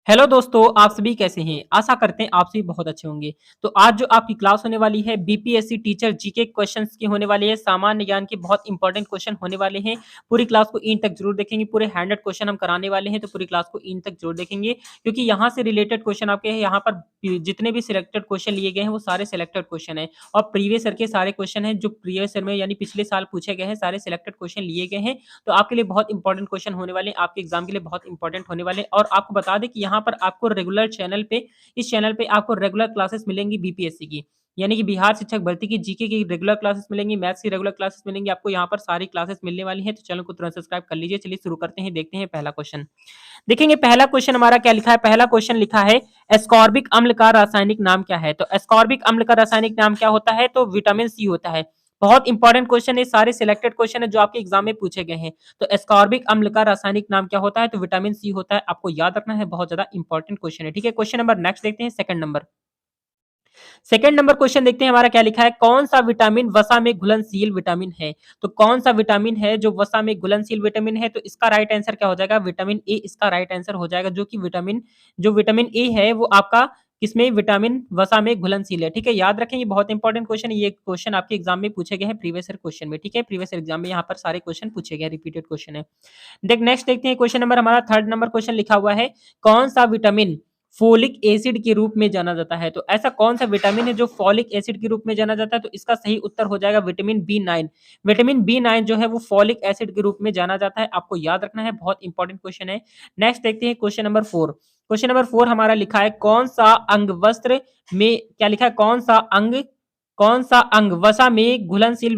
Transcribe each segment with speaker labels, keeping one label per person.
Speaker 1: Hello दोस्तों, आप सभी कैसे हैं? आशा करते हैं आप सभी बहुत अच्छे होंगे। तो आज जो आपकी क्लास होने वाली है बीपीएससी टीचर जीके क्वेश्चंस की होने वाली है। सामान्य ज्ञान के बहुत इंपॉर्टेंट क्वेश्चन होने वाले हैं। पूरी क्लास को एंड तक जरूर देखेंगे। पूरे 100 क्वेश्चन हम कराने वाले हैं, तो पूरी क्लास को एंड तक जरूर देखेंगे क्योंकि यहाँ से रिलेटेड क्वेश्चन आपके हैं। यहाँ पर जितने भी सिलेक्टेड क्वेश्चन लिए गए हैं वो सारे सिलेक्टेड क्वेश्चन है और प्रीवियस ईयर के सारे क्वेश्चन हैं जो प्रीवियस ईयर में यानी पिछले साल पूछे गए हैं। सारे सिलेक्टेड क्वेश्चन लिए गए हैं, तो आपके लिए बहुत इंपॉर्टेंट क्वेश्चन होने वाले हैं, आपके एग्जाम के लिए बहुत इंपॉर्टेंट होने वाले हैं। और आपको बता दें कि यहाँ पर आपको रेगुलर चैनल पे इस चैनल पे आपको रेगुलर क्लासेस मिलेंगी बीपीएससी की, यानी कि बिहार शिक्षक भर्ती की जीके की रेगुलर क्लासेस मिलेंगी, मैथ्स की रेगुलर क्लासेस मिलेंगी। आपको यहाँ पर सारी क्लासेस मिलने वाली हैं, तो चैनल को तुरंत सब्सक्राइब कर लीजिए। चलिए शुरू करते हैं, देखते हैं पहला क्वेश्चन। देखेंगे पहला क्वेश्चन हमारा क्या लिखा है। पहला क्वेश्चन लिखा है एस्कॉर्बिक अम्ल का रासायनिक नाम क्या है। तो एस्कॉर्बिक अम्ल का रासायनिक नाम क्या होता है? तो विटामिन सी होता है। बहुत इंपॉर्टेंट क्वेश्चन है, सारे सिलेक्टेड क्वेश्चन है जो आपके एग्जाम में पूछे गए हैं। तो एस्कॉर्बिक अम्ल का रासायनिक नाम क्या होता है? तो विटामिन सी होता है। आपको याद रखना है, बहुत ज्यादा इंपॉर्टेंट क्वेश्चन है। ठीक है, क्वेश्चन नंबर नेक्स्ट देखते हैं, second number. Second number question देखते हैं हमारा क्या लिखा है। कौन सा विटामिन वसा में घुलनशील विटामिन है? तो कौन सा विटामिन है जो वसा में घुलनशील विटामिन है? तो इसका राइट आंसर क्या हो जाएगा? विटामिन ए इसका राइट आंसर हो जाएगा। जो विटामिन ए है वो आपका किसमें? विटामिन वसा में घुलनशील है। ठीक है, याद रखें, ये बहुत इंपॉर्टेंट क्वेश्चन है। ये क्वेश्चन आपके एग्जाम में पूछे गए हैं प्रीवियस ईयर क्वेश्चन में। ठीक है, प्रीवियस ईयर एग्जाम में यहाँ पर सारे क्वेश्चन पूछे गए, रिपीटेड क्वेश्चन है। नेक्स्ट देखते हैं, क्वेश्चन नंबर हमारा थर्ड नंबर क्वेश्चन लिखा हुआ है कौन सा विटामिन फोलिक एसिड के रूप में जाना जाता है। तो ऐसा कौन सा विटामिन है जो फोलिक एसिड के रूप में जाना जाता है? तो इसका सही उत्तर हो जाएगा विटामिन बी 9। विटामिन बी 9 जो है वो फोलिक एसिड के रूप में जाना जाता है। आपको याद रखना है, बहुत इंपॉर्टेंट क्वेश्चन है। नेक्स्ट देखते हैं क्वेश्चन नंबर 4। क्वेश्चन नंबर 4 हमारा लिखा है कौन सा अंग वस्त्र में क्या लिखा है? कौन सा अंग वसा में घुलनशील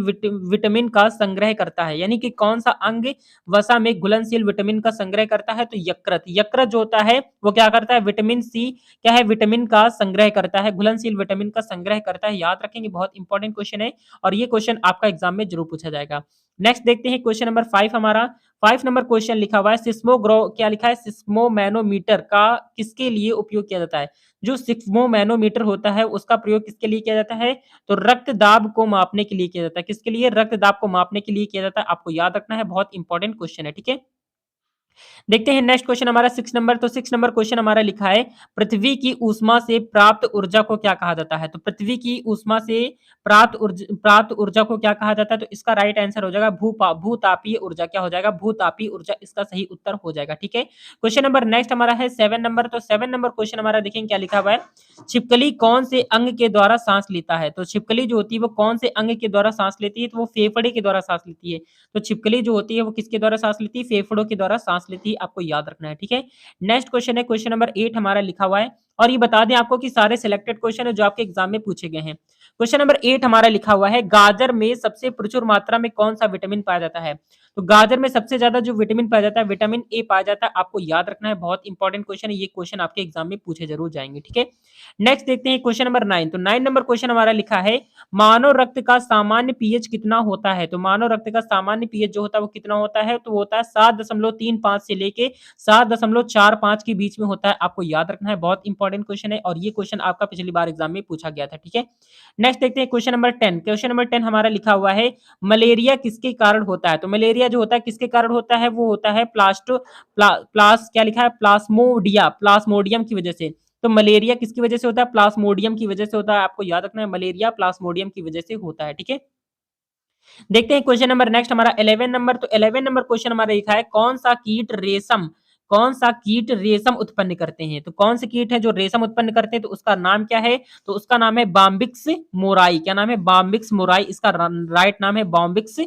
Speaker 1: विटामिन का संग्रह करता है, यानी कि कौन सा अंग वसा में घुलनशील विटामिन का संग्रह करता है? तो यकृत। यकृत जो होता है वो क्या करता है? विटामिन सी क्या है? विटामिन का संग्रह करता है, घुलनशील विटामिन का संग्रह करता है। याद रखेंगे, बहुत इंपॉर्टेंट क्वेश्चन है और ये क्वेश्चन आपका एग्जाम में जरूर पूछा जाएगा। नेक्स्ट देखते हैं क्वेश्चन नंबर 5 हमारा। 5 नंबर क्वेश्चन लिखा हुआ है सिस्मोग्रो क्या लिखा है? सिस्मोमैनोमीटर का किसके लिए उपयोग किया जाता है? जो सिस्मोमैनोमीटर होता है उसका प्रयोग किसके लिए किया जाता है? तो रक्त दाब को मापने के लिए किया जाता है। किसके लिए? रक्त दाब को मापने के लिए किया जाता है। आपको याद रखना है, बहुत इंपॉर्टेंट क्वेश्चन है। ठीक है, देखते हैं नेक्स्ट क्वेश्चन हमारा 6 नंबर। तो 6 नंबर क्वेश्चन हमारा लिखा है पृथ्वी की ऊष्मा से प्राप्त ऊर्जा को क्या कहा जाता है? तो पृथ्वी की ऊष्मा से प्राप्त ऊर्जा को क्या कहा जाता है? तो इसका राइट आंसर हो जाएगा भूतापीय ऊर्जा। क्या हो जाएगा? भूतापीय ऊर्जा इसका सही उत्तर हो जाएगा। ठीक है, क्वेश्चन नंबर नेक्स्ट हमारा है 7 नंबर। तो 7 नंबर क्वेश्चन हमारा देखेंगे क्या लिखा हुआ है। छिपकली कौन से अंग के द्वारा सांस लेता है? तो छिपकली जो होती है वो कौन से अंग के द्वारा सांस लेती है? तो वो फेफड़े के द्वारा सांस लेती है। तो छिपकली जो होती है वो किसके द्वारा सांस लेती है? फेफड़ों के द्वारा सांस लेती है। आपको याद रखना है। ठीक है, नेक्स्ट क्वेश्चन है क्वेश्चन नंबर 8 हमारा लिखा हुआ है और ये बता दें आपको कि सारे सिलेक्टेड क्वेश्चन है जो आपके एग्जाम में पूछे गए हैं। क्वेश्चन नंबर 8 हमारा लिखा हुआ है गाजर में सबसे प्रचुर मात्रा में कौन सा विटामिन पाया जाता है? तो गाजर में सबसे ज्यादा जो विटामिन पाया जाता है विटामिन ए पाया जाता है। आपको याद रखना है, बहुत इंपॉर्टेंट क्वेश्चन है। ये क्वेश्चन आपके एग्जाम में पूछे जरूर जाएंगे। ठीक है, नेक्स्ट देखते हैं क्वेश्चन नंबर 9। तो 9 नंबर क्वेश्चन हमारा लिखा है मानव रक्त का सामान्य पीएच कितना होता है? तो मानव रक्त का सामान्य पीएच जो होता है वो कितना होता है? तो वो होता है 7.35 से लेके 7.45 के बीच में होता है। आपको याद रखना है, बहुत इंपॉर्टेंट क्वेश्चन है और ये क्वेश्चन आपका पिछली बार एग्जाम में पूछा गया था। ठीक है, नेक्स्ट देखते हैं क्वेश्चन नंबर 10। क्वेश्चन नंबर 10 हमारा लिखा हुआ है मलेरिया किसके कारण होता है? तो मलेरिया जो होता है किसके कारण होता है? वो होता है क्या लिखा है? प्लाज्मोडियम की वजह से। तो मलेरिया किसकी वजह से होता है? प्लाज्मोडियम की वजह से होता है। आपको याद रखना है, मलेरिया प्लाज्मोडियम की वजह से होता है। ठीक है, देखते हैं क्वेश्चन नंबर नेक्स्ट हमारा 11 नंबर। तो 11 नंबर क्वेश्चन हमारा लिखा है कौन सा कीट रेशम उत्पन्न करते हैं? तो कौन से कीट है जो रेशम उत्पन्न करते हैं? तो उसका नाम क्या है? तो उसका नाम है बॉम्बिक्स मोराई। क्या नाम है? बॉम्बिक्स मोराई इसका राइट नाम है, बॉम्बिक्स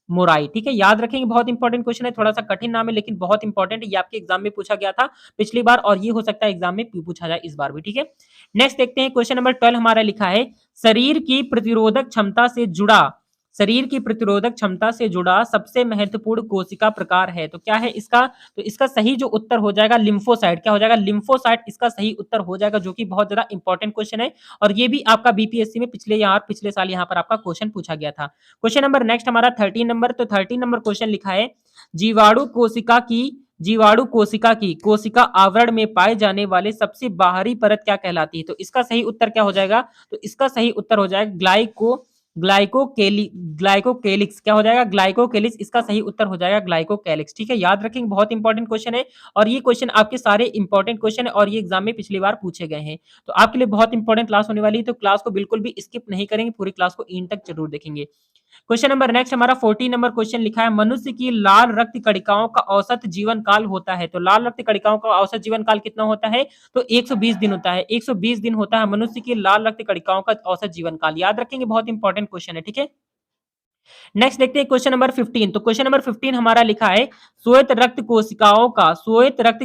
Speaker 1: मोराई। ठीक है, याद रखेंगे, बहुत इंपॉर्टेंट क्वेश्चन है। थोड़ा सा कठिन नाम है लेकिन बहुत इंपॉर्टेंट है। ये आपके एग्जाम में पूछा गया था पिछली बार और ये हो सकता है एग्जाम में पूछा जाए इस बार भी। ठीक है, नेक्स्ट देखते हैं क्वेश्चन नंबर 12 हमारा लिखा है शरीर की प्रतिरोधक क्षमता से जुड़ा शरीर की प्रतिरोधक क्षमता से जुड़ा सबसे महत्वपूर्ण कोशिका प्रकार है। तो क्या है इसका? तो इसका सही जो उत्तर हो जाएगा लिम्फोसाइट। क्या हो जाएगा? लिम्फोसाइट इसका सही उत्तर हो जाएगा, जो कि बहुत ज्यादा इंपॉर्टेंट क्वेश्चन है और ये भी आपका बीपीएससी में पिछले साल यहाँ पर आपका क्वेश्चन पूछा गया था। क्वेश्चन नंबर नेक्स्ट हमारा 13 नंबर। तो 13 नंबर क्वेश्चन लिखा है जीवाणु कोशिका की कोशिका आवरण में पाए जाने वाले सबसे बाहरी परत क्या कहलाती है? तो इसका सही उत्तर क्या हो जाएगा? तो इसका सही उत्तर हो जाएगा ग्लाइकोकेलिक्स क्या हो जाएगा? ग्लाइकोकेलिक्स इसका सही उत्तर हो जाएगा ग्लाइकोकेलिक्स। ठीक है, याद रखेंगे, बहुत इंपॉर्टेंट क्वेश्चन है और ये क्वेश्चन आपके सारे इंपॉर्टेंट क्वेश्चन है और ये एग्जाम में पिछली बार पूछे गए हैं। तो आपके लिए बहुत इंपॉर्टेंट क्लास होने वाली है, तो क्लास को बिल्कुल भी स्किप नहीं करेंगे, पूरी क्लास को एंड तक जरूर देखेंगे। क्वेश्चन नंबर नेक्स्ट हमारा 14 नंबर क्वेश्चन लिखा है, मनुष्य की लाल रक्त कणिकाओं का औसत जीवन काल होता है। तो लाल रक्त कणिकाओं का औसत जीवन काल कितना होता है? तो 120 दिन होता है। 120 दिन होता है मनुष्य की लाल रक्त कणिकाओं का औसत जीवन काल। याद रखेंगे, बहुत इंपॉर्टेंट क्वेश्चन है। ठीक है, नेक्स्ट देखते हैं क्वेश्चन नंबर 15। तो क्वेश्चन नंबर 15 हमारा लिखा है, श्वेत रक्त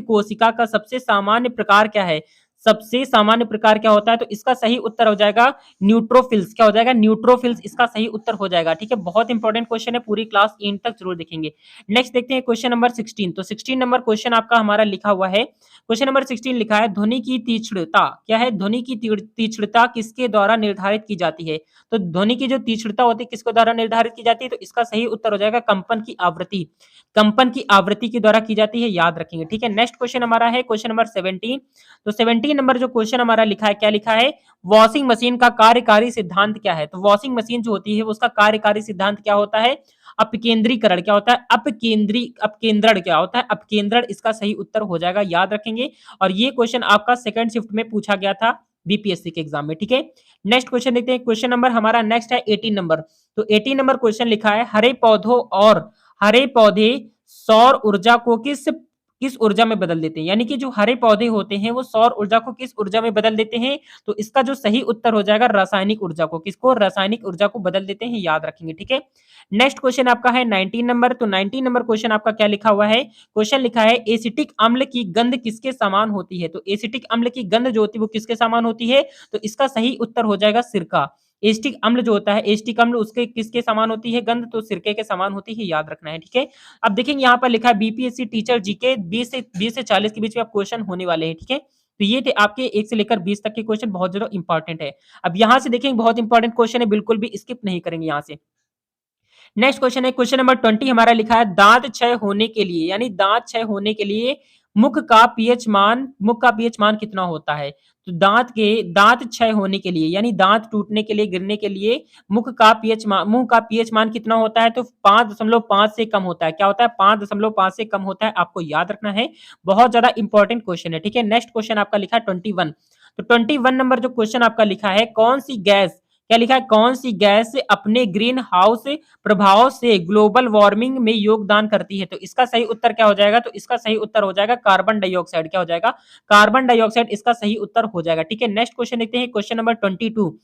Speaker 1: कोशिका का सबसे सामान्य प्रकार क्या है? सबसे सामान्य प्रकार क्या होता है? तो इसका सही उत्तर हो जाएगा न्यूट्रोफिल्स। क्या हो जाएगा? न्यूट्रोफिल्स इसका सही उत्तर हो जाएगा। ठीक है, बहुत इंपॉर्टेंट क्वेश्चन है, पूरी क्लास एंड तक जरूर देखेंगे। नेक्स्ट देखते हैं क्वेश्चन नंबर 16। तो 16 नंबर क्वेश्चन आपका हमारा लिखा हुआ है, क्वेश्चन नंबर 16 लिखा है, ध्वनि की तीक्ष्णता क्या है? ध्वनि की तीक्ष्णता किसके द्वारा निर्धारित की जाती है? तो ध्वनि की जो तीक्ष्णता होती है किसके द्वारा निर्धारित की जाती है? तो इसका सही उत्तर हो जाएगा कंपन की आवृत्ति। कंपन की आवृत्ति के द्वारा की जाती है, याद रखेंगे। ठीक है, नेक्स्ट क्वेश्चन हमारा है क्वेश्चन नंबर 17। तो 17 नंबर जो क्वेश्चन हमारा लिखा है, क्या लिखा है? वॉशिंग मशीन का कार्यकारी सिद्धांत क्या है? तो वॉशिंग मशीन जो होती है उसका कार्यकारी सिद्धांत क्या होता है? अपकेंद्रीकरण। क्या होता है? अपकेंद्रण क्या होता है? अपकेंद्रण इसका सही उत्तर हो जाएगा, याद रखेंगे। और ये क्वेश्चन आपका सेकंड शिफ्ट में पूछा गया था बीपीएससी के एग्जाम में। ठीक है, नेक्स्ट क्वेश्चन देखते हैं। क्वेश्चन नंबर हमारा नेक्स्ट है 18 नंबर। तो 18 नंबर क्वेश्चन लिखा है, हरे पौधे सौर ऊर्जा को किस ऊर्जा में बदल देते हैं? यानी कि जो हरे पौधे होते हैं वो सौर ऊर्जा को किस ऊर्जा में बदल देते हैं? तो इसका जो सही उत्तर हो जाएगा रासायनिक ऊर्जा को। किसको? रासायनिक ऊर्जा को बदल देते हैं, याद रखेंगे। ठीक है, नेक्स्ट क्वेश्चन आपका है 19 नंबर। तो 19 नंबर क्वेश्चन आपका क्या लिखा हुआ है? क्वेश्चन लिखा है, एसिटिक अम्ल की गंध किसके समान होती है? तो एसिटिक अम्ल की गंध जो होती है वो किसके समान होती है? तो इसका सही उत्तर हो जाएगा सिरका। एसिटिक अम्ल जो होता है, एसिटिक अम्ल उसके किसके समान होती है गंध? तो सिरके के समान होती है, याद रखना है। ठीक है, अब देखेंगे यहाँ पर लिखा है बीपीएससी टीचर जीके 20 से 40 के बीच में आप क्वेश्चन होने वाले हैं। ठीक है, तो ये थे आपके 1 से लेकर 20 तक के क्वेश्चन, बहुत ज्यादा इंपॉर्टेंट है। अब यहाँ से देखेंगे, बहुत इंपॉर्टेंट क्वेश्चन है, बिल्कुल भी स्किप नहीं करेंगे यहाँ से। नेक्स्ट क्वेश्चन है क्वेश्चन नंबर 20 हमारा लिखा है, दांत क्षय होने के लिए, यानी दांत क्षय होने के लिए मुख का पीएच मान कितना होता है? तो दांत क्षय होने के लिए, यानी दांत टूटने के लिए, गिरने के लिए मुंह का पीएच मान कितना होता है? तो 5.5 से कम होता है। क्या होता है? 5.5 से कम होता है, आपको याद रखना है, बहुत ज्यादा इंपॉर्टेंट क्वेश्चन है। ठीक है, नेक्स्ट क्वेश्चन आपका लिखा है 21। तो 21 नंबर जो क्वेश्चन आपका लिखा है, कौन सी गैस, क्या लिखा है? कौन सी गैस अपने ग्रीन हाउस प्रभाव से ग्लोबल वार्मिंग में योगदान करती है? तो इसका सही उत्तर क्या हो जाएगा? तो इसका सही उत्तर हो जाएगा कार्बन डाइऑक्साइड। क्या हो जाएगा? कार्बन डाइऑक्साइड इसका सही उत्तर हो जाएगा। ठीक है, नेक्स्ट क्वेश्चन देखते हैं क्वेश्चन नंबर 22।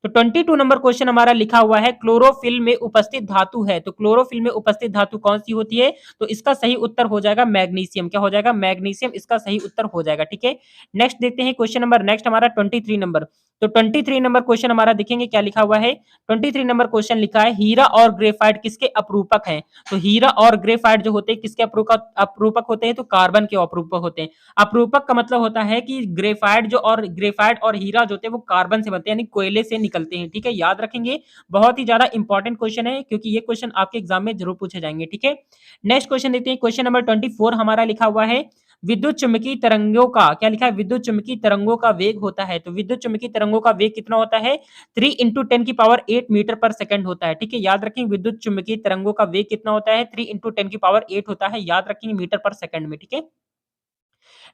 Speaker 1: तो 22 नंबर क्वेश्चन हमारा लिखा हुआ है, क्लोरोफिल में उपस्थित धातु है। तो क्लोरोफिल में उपस्थित धातु कौन सी होती है? तो इसका सही उत्तर हो जाएगा मैग्नीशियम। क्या हो जाएगा? मैग्नीशियम इसका सही उत्तर हो जाएगा। ठीक है, नेक्स्ट देखते हैं क्वेश्चन नंबर नेक्स्ट हमारा 23 नंबर। तो 23 नंबर क्वेश्चन हमारा देखेंगे क्या लिखा हुआ है। 23 नंबर क्वेश्चन लिखा है, हीरा और ग्रेफाइट किसके अपरूपक हैं? तो हीरा और ग्रेफाइट जो होते हैं किसके अपरूपक होते हैं? तो कार्बन के अपरूपक होते हैं। अपरूपक का मतलब होता है कि ग्रेफाइट और हीरा जो होते हैं वो कार्बन से बनते हैं, यानी कोयले से निकलते हैं। ठीक है, याद रखेंगे, बहुत ही ज्यादा इंपॉर्टेंट क्वेश्चन है, क्योंकि ये क्वेश्चन आपके एग्जाम में जरूर पूछे जाएंगे। ठीक है, नेक्स्ट क्वेश्चन देखते हैं क्वेश्चन नंबर 24 हमारा लिखा हुआ है, विद्युत चुम्बकीय तरंगों का, क्या लिखा है? विद्युत चुम्बकीय तरंगों का वेग होता है। तो विद्युत चुम्बकीय तरंगों का वेग कितना होता है? 3 × 10⁸ मीटर पर सेकंड होता है। ठीक है, याद रखेंगे, विद्युत चुम्बकीय तरंगों का वेग कितना होता है? 3 × 10⁸ होता है, याद रखेंगे, मीटर पर सेकंड में। ठीक है,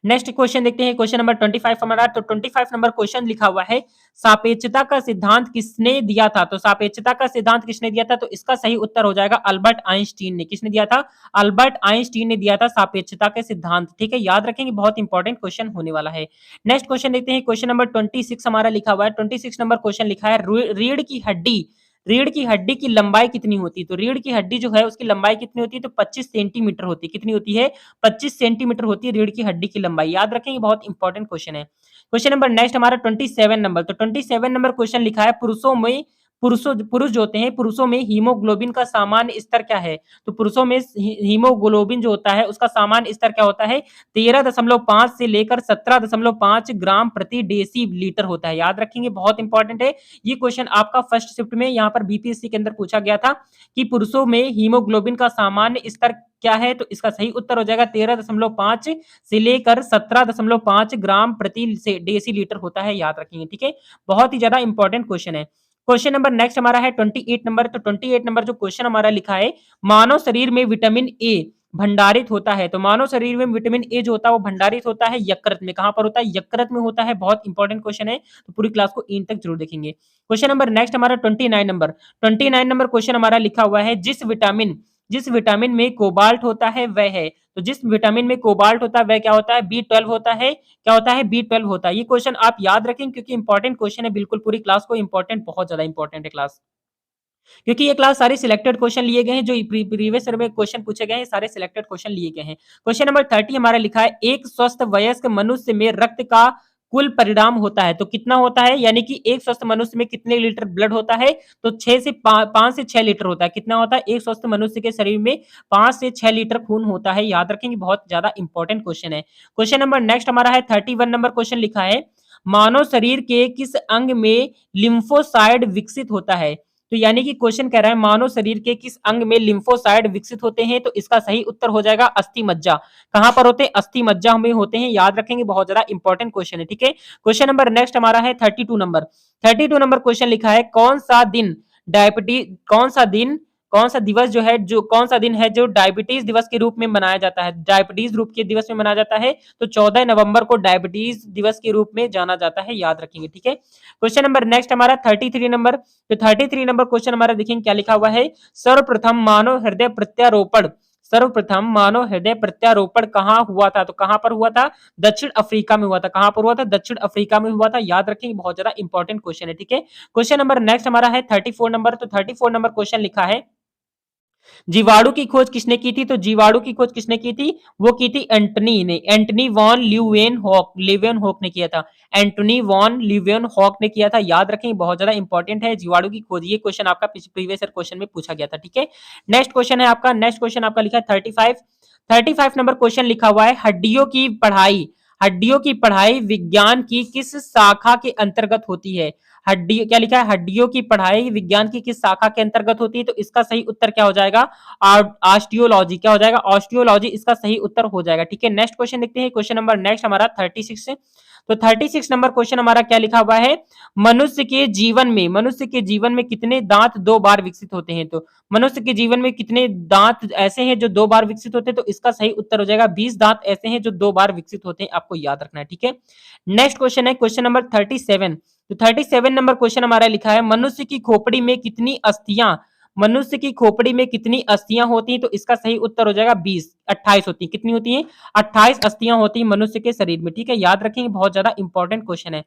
Speaker 1: नेक्स्ट क्वेश्चन देखते हैं क्वेश्चन नंबर 25 हमारा। तो 25 नंबर क्वेश्चन लिखा हुआ है, सापेक्षता का सिद्धांत किसने दिया था? तो सापेक्षता का सिद्धांत किसने दिया था? तो इसका सही उत्तर हो जाएगा अल्बर्ट आइंस्टीन ने। किसने दिया था? अल्बर्ट आइंस्टीन ने दिया था सापेक्षता के सिद्धांत। ठीक है, याद रखेंगे, बहुत इंपॉर्टेंट क्वेश्चन होने वाला है। नेक्स्ट क्वेश्चन देखते हैं क्वेश्चन नंबर 26 हमारा लिखा हुआ है। 26 नंबर क्वेश्चन लिखा है, रीढ़ की हड्डी की लंबाई कितनी होती है? तो रीढ़ की हड्डी जो है उसकी लंबाई कितनी होती है? तो 25 सेंटीमीटर होती है। कितनी होती है? 25 सेंटीमीटर होती है रीढ़ की हड्डी की लंबाई, याद रखेंगे, बहुत इंपॉर्टेंट क्वेश्चन है। क्वेश्चन नंबर नेक्स्ट हमारा 27 नंबर। तो 27 नंबर क्वेश्चन लिखा है, पुरुष जो होते हैं, पुरुषों में हीमोग्लोबिन का सामान्य स्तर क्या है? तो पुरुषों में हीमोग्लोबिन जो होता है उसका सामान्य स्तर क्या होता है? 13.5 से लेकर 17.5 ग्राम प्रति डेसी लीटर होता है, याद रखेंगे, बहुत इंपॉर्टेंट है। ये क्वेश्चन आपका फर्स्ट शिफ्ट में यहाँ पर बीपीएससी के अंदर पूछा गया था कि पुरुषों में हीमोग्लोबिन का सामान्य स्तर क्या है? तो इसका सही उत्तर हो जाएगा 13.5 से लेकर 17.5 ग्राम प्रति डेसी लीटर होता है, याद रखेंगे। ठीक है, बहुत ही ज्यादा इंपॉर्टेंट क्वेश्चन है। क्वेश्चन नंबर नेक्स्ट हमारा है 28 नंबर। तो 28 नंबर जो क्वेश्चन हमारा लिखा है, मानव शरीर में विटामिन ए भंडारित होता है। तो मानव शरीर में विटामिन ए जो होता है वो भंडारित होता है यकृत में। कहां पर होता है? यकृत में होता है। बहुत इंपॉर्टेंट क्वेश्चन है, तो पूरी क्लास को इन तक जरूर देखेंगे। क्वेश्चन नंबर नेक्स्ट हमारा 29 नंबर। 29 नंबर क्वेश्चन हमारा लिखा हुआ है, जिस विटामिन में कोबाल्ट होता है वह है। तो जिस विटामिन में कोबाल्ट होता है वह क्या होता है? B12 होता है। क्या होता है? B12 होता है। ये क्वेश्चन आप याद रखें क्योंकि इंपॉर्टेंट क्वेश्चन है, बिल्कुल पूरी क्लास को इंपॉर्टेंट, बहुत ज्यादा इंपॉर्टेंट है क्लास, क्योंकि ये क्लास सारे सिलेक्टेड क्वेश्चन लिए गए हैं, जो प्रीवियस ईयर में क्वेश्चन पूछे गए हैं, सारे सिलेक्टेड क्वेश्चन लिए गए हैं। क्वेश्चन नंबर 30 हमारा लिखा है, एक स्वस्थ वयस्क मनुष्य में रक्त का कुल परिणाम होता है। तो कितना होता है? यानी कि एक स्वस्थ मनुष्य में कितने लीटर ब्लड होता है? तो 5 से 6 लीटर होता है। कितना होता है? एक स्वस्थ मनुष्य के शरीर में 5 से 6 लीटर खून होता है। याद रखेंगे, बहुत ज्यादा इंपॉर्टेंट क्वेश्चन है। क्वेश्चन नंबर नेक्स्ट हमारा है 31 नंबर क्वेश्चन लिखा है, मानव शरीर के किस अंग में लिम्फोसाइड विकसित होता है? तो यानी कि क्वेश्चन कह रहा है, मानव शरीर के किस अंग में लिम्फोसाइड विकसित होते हैं? तो इसका सही उत्तर हो जाएगा अस्थि मज्जा। कहां पर होते हैं? अस्थि मज्जा में होते हैं। याद रखेंगे, बहुत ज्यादा इंपॉर्टेंट क्वेश्चन है। ठीक है, क्वेश्चन नंबर नेक्स्ट हमारा है 32 नंबर। 32 नंबर क्वेश्चन लिखा है, कौन सा दिवस जो है, जो कौन सा दिन है जो डायबिटीज दिवस के रूप में मनाया जाता है? डायबिटीज रूप के दिवस में मनाया जाता है। तो 14 नवंबर को डायबिटीज दिवस के रूप में जाना जाता है। याद रखेंगे। ठीक है, क्वेश्चन नंबर नेक्स्ट हमारा 33 नंबर। तो 33 नंबर क्वेश्चन हमारा देखेंगे क्या लिखा हुआ है, सर्वप्रथम मानव हृदय प्रत्यारोपण कहाँ हुआ था? तो कहां पर हुआ था? दक्षिण अफ्रीका में हुआ था। कहां पर हुआ था? दक्षिण अफ्रीका में हुआ था। याद रखेंगे, बहुत ज्यादा इंपॉर्टेंट क्वेश्चन है। ठीक है, क्वेश्चन नंबर नेक्स्ट हमारा है 34 नंबर। तो 34 नंबर क्वेश्चन लिखा है, जीवाणु की खोज किसने की थी? तो जीवाणु की खोज किसने की थी? वो की थी एंटनी ने, एंटनी वॉन ल्यूवेनहॉक ने किया था। एंटनी वॉन ल्यूवेनहॉक ने किया था। याद रखें, बहुत ज्यादा इंपॉर्टेंट है जीवाणु की खोज। ये क्वेश्चन आपका प्रीवियस ईयर क्वेश्चन में पूछा गया था। ठीक है, नेक्स्ट क्वेश्चन है आपका, नेक्स्ट क्वेश्चन आपका लिखा है 35 नंबर क्वेश्चन लिखा हुआ है, हड्डियों की पढ़ाई विज्ञान की किस शाखा के अंतर्गत होती है? हड्डी, क्या लिखा है? हड्डियों की पढ़ाई विज्ञान की किस शाखा के अंतर्गत होती है? तो इसका सही उत्तर क्या हो जाएगा? ऑस्टियोलॉजी। क्या हो जाएगा? ऑस्टियोलॉजी इसका सही उत्तर हो जाएगा। ठीक है, नेक्स्ट क्वेश्चन देखते हैं। क्वेश्चन नंबर नेक्स्ट हमारा 36 से। तो 36 नंबर क्वेश्चन हमारा क्या लिखा हुआ है, मनुष्य के जीवन में कितने दांत 2 बार विकसित होते हैं? तो मनुष्य के जीवन में कितने दांत ऐसे हैं जो 2 बार विकसित होते हैं? तो इसका सही उत्तर हो जाएगा 20 दांत ऐसे हैं जो 2 बार विकसित होते हैं। आपको याद रखना है। ठीक है, नेक्स्ट क्वेश्चन है क्वेश्चन नंबर 37। तो 37 नंबर क्वेश्चन हमारा लिखा है, मनुष्य की खोपड़ी में कितनी अस्थियां होती हैं? तो इसका सही उत्तर हो जाएगा 20, 28 होती है। कितनी होती हैं? 28 अस्थियां होती हैं मनुष्य के शरीर में। ठीक है, याद रखेंगे, बहुत ज्यादा इंपॉर्टेंट क्वेश्चन है।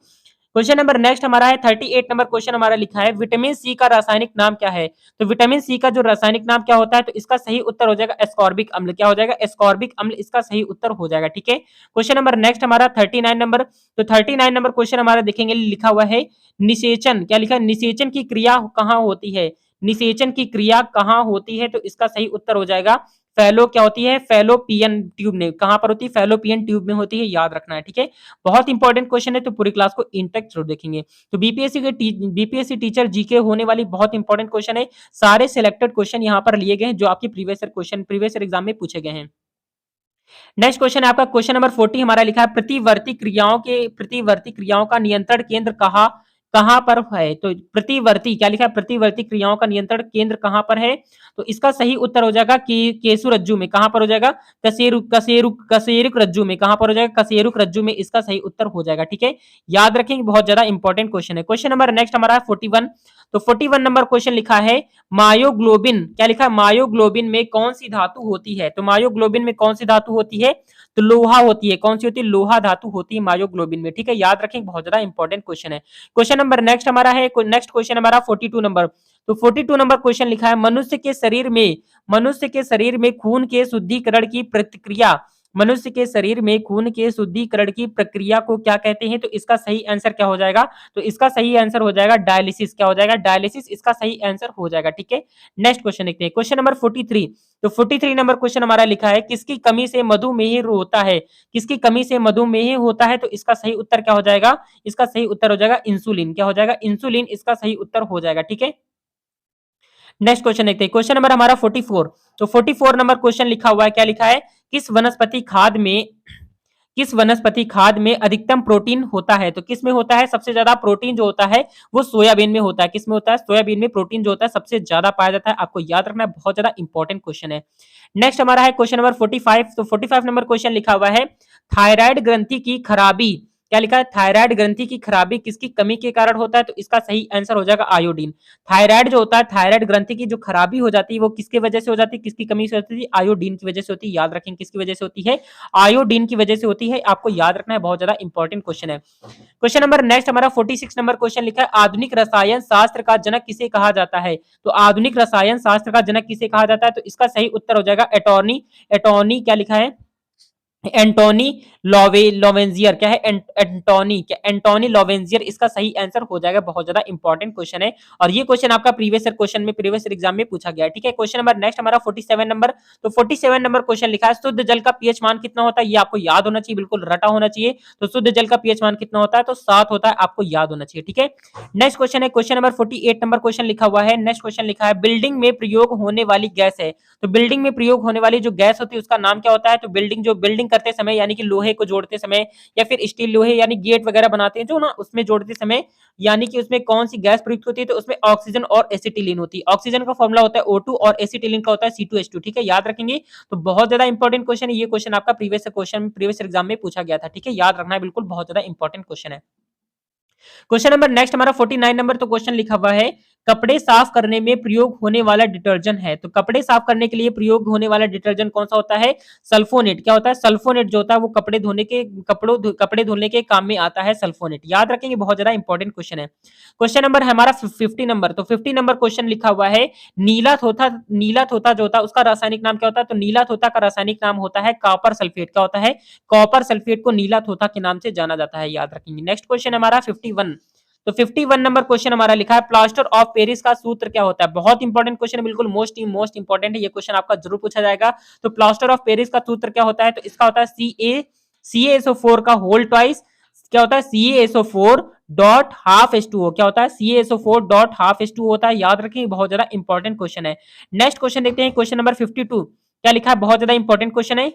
Speaker 1: क्वेश्चन नंबर नेक्स्ट हमारा है 38 नंबर क्वेश्चन हमारा लिखा है, विटामिन सी का रासायनिक नाम क्या है? तो विटामिन सी का जो रासायनिक नाम क्या होता है? तो इसका सही उत्तर हो जाएगा एस्कॉर्बिक अम्ल। क्या हो जाएगा? एस्कॉर्बिक अम्ल इसका सही उत्तर हो जाएगा। ठीक है, क्वेश्चन नंबर नेक्स्ट हमारा 39 नंबर। तो 39 नंबर क्वेश्चन हमारा देखेंगे, लिखा हुआ है निषेचन। क्या लिखा है? निषेचन की क्रिया कहाँ होती है? निषेचन की क्रिया कहाँ होती है? तो इसका सही उत्तर हो जाएगा क्या होती है? फैलोपियन ट्यूब में। कहां पर होती है? फैलोपियन ट्यूब में होती है। याद रखना है। ठीक है, बहुत इंपॉर्टेंट क्वेश्चन है, तो पूरी क्लास को इन तक जरूर देखेंगे। तो बीपीएससी टीचर जीके होने वाली बहुत इंपॉर्टेंट क्वेश्चन है। सारे सिलेक्टेड क्वेश्चन यहाँ पर लिए गए हैं जो आपके प्रीवियस ईयर एग्जाम में पूछे गए हैं। नेक्स्ट क्वेश्चन है आपका क्वेश्चन नंबर 40 हमारा लिखा है, प्रतिवर्ती क्रियाओं का नियंत्रण केंद्र कहां पर है? तो प्रतिवर्ती, क्या लिखा है? प्रतिवर्ती क्रियाओं का नियंत्रण केंद्र कहां पर है? तो इसका सही उत्तर हो जाएगा कि केसु रज्जु में। कहां पर हो जाएगा? कशेरुक रज्जु में। कहां पर हो जाएगा? कशेरुक रज्जु में इसका सही उत्तर हो जाएगा। ठीक है, याद रखेंगे, बहुत ज्यादा इंपॉर्टेंट क्वेश्चन है। क्वेश्चन नंबर नेक्स्ट हमारा है 41। तो 41 नंबर क्वेश्चन लिखा है, मायोग्लोबिन। क्या लिखा है? मायोग्लोबिन में कौन सी धातु होती है? तो मायोग्लोबिन में कौन सी धातु होती है? तो लोहा होती है। कौन सी होती है? लोहा धातु होती है मायोग्लोबिन में। ठीक है, याद रखें, बहुत ज्यादा इंपॉर्टेंट क्वेश्चन है। क्वेश्चन नंबर नेक्स्ट हमारा है, नेक्स्ट क्वेश्चन हमारा 42 नंबर। तो 42 नंबर क्वेश्चन लिखा है, मनुष्य के शरीर में खून के शुद्धिकरण की प्रतिक्रिया, मनुष्य के शरीर में खून के शुद्धिकरण की प्रक्रिया को क्या कहते हैं? तो इसका सही आंसर क्या हो जाएगा? तो इसका सही आंसर हो जाएगा डायलिसिस। क्या हो जाएगा? डायलिसिस इसका सही आंसर हो जाएगा। ठीक है, नेक्स्ट क्वेश्चन देखते हैं, क्वेश्चन नंबर 43। तो 43 नंबर क्वेश्चन हमारा लिखा है, किसकी कमी से मधुमेह होता है? किसकी कमी से मधुमेह होता है? तो इसका सही उत्तर क्या हो जाएगा? इसका सही उत्तर हो जाएगा इंसुलिन। क्या हो जाएगा? इंसुलिन इसका सही उत्तर हो जाएगा। ठीक है, नेक्स्ट क्वेश्चन देखते हैं, क्वेश्चन नंबर हमारा 44। तो 44 नंबर क्वेश्चन लिखा हुआ है, क्या लिखा है, किस वनस्पति खाद में किस वनस्पति खाद में अधिकतम प्रोटीन होता है? तो किस में होता है सबसे ज्यादा प्रोटीन जो होता है वो सोयाबीन में होता है। किस में होता है? सोयाबीन में प्रोटीन जो होता है सबसे ज्यादा पाया जाता है। आपको याद रखना है, बहुत ज्यादा इंपॉर्टेंट क्वेश्चन है। नेक्स्ट हमारा है क्वेश्चन नंबर 45। तो 45 नंबर क्वेश्चन लिखा हुआ है, थायराइड ग्रंथि की खराबी, क्या लिखा है? थायराइड ग्रंथि की खराबी किसकी कमी के कारण होता है? तो इसका सही आंसर हो जाएगा आयोडीन। थायराइड जो होता है, थायराइड ग्रंथि की जो खराबी हो जाती है वो किसकी वजह से हो जाती है? किसकी कमी से होती है? आयोडीन की वजह से होती है। याद रखें किसकी वजह से होती है? आयोडीन की वजह से होती है। आपको याद रखना है, बहुत ज्यादा इंपॉर्टेंट क्वेश्चन है। क्वेश्चन नंबर नेक्स्ट हमारा 46 नंबर क्वेश्चन लिखा है, आधुनिक रसायन शास्त्र का जनक किसे कहा जाता है? तो आधुनिक रसायन शास्त्र का जनक किसे कहा जाता है? तो इसका सही उत्तर हो जाएगा एटॉर्नी। एटॉर्नी क्या लिखा है? एंटोनी लोवेंजियर। क्या है? एंटोनी, क्या एंटोनी लोवेंजियर इसका सही आंसर हो जाएगा। बहुत ज्यादा इंपॉर्टेंट क्वेश्चन है और ये क्वेश्चन आपका प्रीवियस ईयर क्वेश्चन में, प्रीवियस ईयर एग्जाम में पूछा गया है। ठीक है, क्वेश्चन नंबर नेक्स्ट हमारा 47 नंबर। तो 47 नंबर क्वेश्चन लिखा है, शुद्ध जल का पीएच मान कितना होता है? ये आपको याद होना चाहिए, बिल्कुल रटा होना चाहिए। तो शुद्ध जल का पीएच मान कितना होता है? तो 7 होता है, आपको याद होना चाहिए। ठीक है, नेक्स्ट क्वेश्चन है क्वेश्चन नंबर 48 नंबर क्वेश्चन लिखा हुआ है। नेक्स्ट क्वेश्चन लिखा है, बिल्डिंग में प्रयोग होने वाली गैस है। तो बिल्डिंग में प्रयोग होने वाली जो गैस होती है उसका नाम क्या होता है? तो बिल्डिंग करते समय यानी कि लोहे को जोड़ते समय या फिर स्टील लोहे यानी गेट वगैरह बनाते हैं जो ना, उसमें जोड़ते समय यानी कि उसमें कौन सी गैस प्रयुक्त होती है? तो उसमें ऑक्सीजन और एसिटिलीन होती है। ऑक्सीजन का फॉर्मूला होता है O2 और एसिटिलीन का होता है C2H2। ठीक है, याद रखेंगे। तो बहुत ज्यादा इंपॉर्टेंट क्वेश्चन है ये। क्वेश्चन आपका प्रीवियस एग्जाम में पूछा गया था। ठीक है, याद रखना है, बिल्कुल बहुत ज्यादा इंपॉर्टेंट क्वेश्चन है। क्वेश्चन नंबर नेक्स्ट हमारा 49 नंबर। तो क्वेश्चन लिखा हुआ है, कपड़े साफ करने में प्रयोग होने वाला डिटर्जेंट है। तो कपड़े साफ करने के लिए प्रयोग होने वाला डिटर्जेंट कौन सा होता है? सल्फोनेट। क्या होता है? सल्फोनेट जो होता है वो कपड़े धोने के काम में आता है, सल्फोनेट। याद रखेंगे, बहुत ज्यादा इंपॉर्टेंट क्वेश्चन है। क्वेश्चन नंबर हमारा 50 नंबर। तो 50 नंबर क्वेश्चन लिखा हुआ है, नीला थोथा जो होता है उसका रासायनिक नाम क्या होता है? तो नीला थोथा का रासायनिक नाम होता है कॉपर सल्फेट। क्या होता है? कॉपर सल्फेट को नीला थोथा के नाम से जाना जाता है। याद रखेंगे। नेक्स्ट क्वेश्चन हमारा 51। तो 51 नंबर क्वेश्चन हमारा लिखा है, प्लास्टर ऑफ पेरिस का सूत्र क्या होता है? बहुत इंपॉर्टेंट क्वेश्चन है, बिल्कुल मोस्ट इंपॉर्टेंट है। ये क्वेश्चन आपका जरूर पूछा जाएगा। तो प्लास्टर ऑफ पेरिस का सूत्र क्या होता है? तो इसका होता है CaSO4 का होल ट्वाइस। क्या होता है? CaSO4 dot half H2O। क्या होता है? CaSO4 डॉट हाफ H2O होता है। याद रखें, बहुत ज्यादा इंपॉर्टेंट क्वेश्चन है। नेक्स्ट क्वेश्चन देखते हैं, क्वेश्चन नंबर 52। क्या लिखा है? बहुत ज्यादा इंपॉर्टेंट क्वेश्चन है,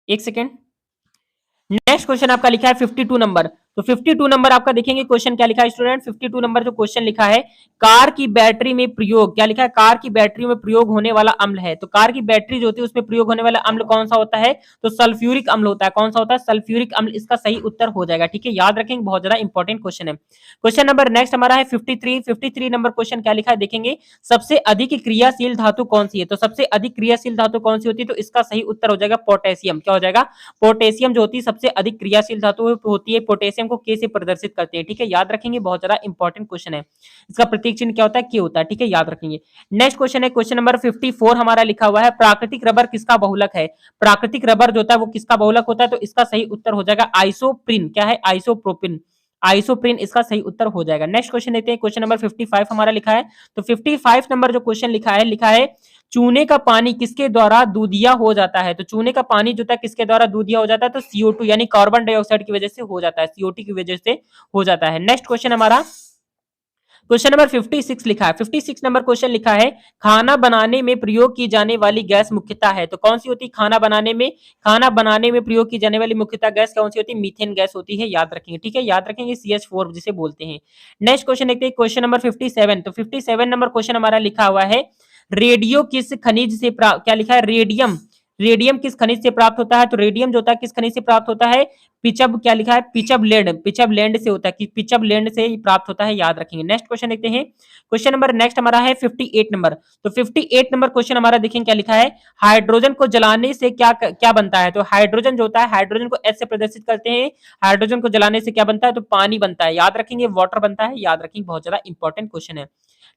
Speaker 1: एक सेकेंड। नेक्स्ट क्वेश्चन आपका लिखा है 52 नंबर। तो 52 नंबर आपका देखेंगे क्वेश्चन क्या लिखा है स्टूडेंट। 52 नंबर जो क्वेश्चन लिखा है, कार की बैटरी में प्रयोग, क्या लिखा है? कार की बैटरी में प्रयोग होने वाला अम्ल है। तो कार की बैटरी जो होती है उसमें प्रयोग होने वाला अम्ल कौन सा होता है? तो सल्फ्यूरिक अम्ल होता है। कौन सा होता है? सल्फ्यूरिक अम्ल इसका सही उत्तर हो जाएगा। ठीक है, याद रखेंगे, बहुत ज्यादा इंपॉर्टेंट क्वेश्चन है। क्वेश्चन नंबर नेक्स्ट हमारा है 53 नंबर क्वेश्चन क्या लिखा है देखेंगे, सबसे अधिक क्रियाशील धातु कौन सी है? तो सबसे अधिक क्रियाशील धातु कौन सी होती है? तो इसका सही उत्तर हो जाएगा पोटेशियम। क्या हो जाएगा? पोटेशियम जो होती है सबसे अधिक क्रियाशील धातु होती है। पोटेशियम को के से प्रदर्शित करते हैं। ठीक है, याद रखेंगे, बहुत ज्यादा इंपॉर्टेंट क्वेश्चन है। इसका प्रतीक चिन्ह क्या होता है? के होता है। ठीक है, याद रखेंगे। नेक्स्ट क्वेश्चन है क्वेश्चन नंबर 54 हमारा लिखा हुआ है, प्राकृतिक रबर किसका बहुलक है? प्राकृतिक रबर जो होता है वो किसका बहुलक होता है? तो इसका सही उत्तर हो जाएगा आइसोप्रिन। क्या है? आइसोप्रोपिन। आइसोप्रिन इसका सही उत्तर हो जाएगा। नेक्स्ट क्वेश्चन देखते हैं, क्वेश्चन नंबर 55 हमारा लिखा है। तो 55 नंबर जो क्वेश्चन लिखा है चूने का पानी किसके द्वारा दूधिया हो जाता है? तो चूने का पानी जो था किसके द्वारा दूधिया हो जाता है? तो CO2 यानी कार्बन डाइऑक्साइड की वजह से हो जाता है, CO2 की वजह से हो जाता है। नेक्स्ट क्वेश्चन हमारा क्वेश्चन नंबर 56 लिखा है। 56 नंबर क्वेश्चन लिखा है, खाना बनाने में प्रयोग की जाने वाली गैस मुख्यतः है। तो कौन सी होती है खाना बनाने में प्रयोग की जाने वाली मुख्यतः गैस कौन सी होती है? मीथेन गैस होती है। याद रखेंगे। ठीक है, याद रखेंगे, CH4 जिसे बोलते हैं। नेक्स्ट क्वेश्चन देखते हैं, क्वेश्चन नंबर 57। तो 57 नंबर क्वेश्चन हमारा लिखा हुआ है, रेडियो किस खनिज से प्राप्त, क्या लिखा है? रेडियम किस खनिज से प्राप्त होता है? तो रेडियम जो होता है किस खनिज से प्राप्त होता है? पिचब, क्या लिखा है? पिचब लैंड से होता है, कि पिचब लैंड से प्राप्त होता है। याद रखेंगे। नेक्स्ट क्वेश्चन देखते हैं, क्वेश्चन नंबर नेक्स्ट हमारा है 58 नंबर। तो 58 नंबर क्वेश्चन हमारा देखेंगे क्या लिखा है, हाइड्रोजन को जलाने से क्या क्या बनता है? तो हाइड्रोजन जो होता है, हाइड्रोजन को एच से प्रदर्शित करते हैं। हाइड्रोजन को जलाने से क्या बनता है? तो पानी बनता है। याद रखेंगे, वाटर बनता है। याद रखेंगे, बहुत ज्यादा इंपॉर्टेंट क्वेश्चन है।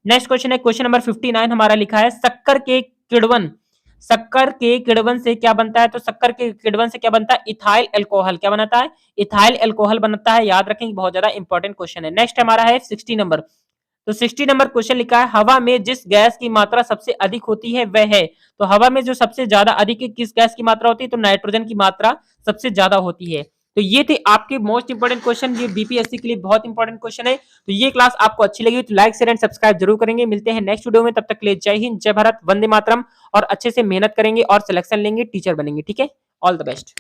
Speaker 1: नेक्स्ट क्वेश्चन है क्वेश्चन नंबर 59 हमारा लिखा है, शक्कर के किण्वन से क्या बनता है? तो शक्कर के किण्वन से क्या बनता है? Ethyl alcohol. क्या बनता है? इथाइल अल्कोहल बनता है। याद रखेंगे, बहुत ज्यादा इंपॉर्टेंट क्वेश्चन है। नेक्स्ट हमारा है 60 नंबर। तो 60 नंबर क्वेश्चन लिखा है, हवा में जिस गैस की मात्रा सबसे अधिक होती है वह है। तो हवा में जो सबसे ज्यादा अधिक किस गैस की मात्रा होती है? तो नाइट्रोजन की मात्रा सबसे ज्यादा होती है। तो ये थे आपके मोस्ट इंपोर्टेंट क्वेश्चन, ये बीपीएससी के लिए बहुत इंपॉर्टेंट क्वेश्चन है। तो ये क्लास आपको अच्छी लगी तो लाइक शेयर एंड सब्सक्राइब जरूर करेंगे। मिलते हैं नेक्स्ट वीडियो में, तब तक के लिए जय हिंद, जय भारत, वंदे मातरम। और अच्छे से मेहनत करेंगे और सिलेक्शन लेंगे, टीचर बनेंगे। ठीक है, ऑल द बेस्ट।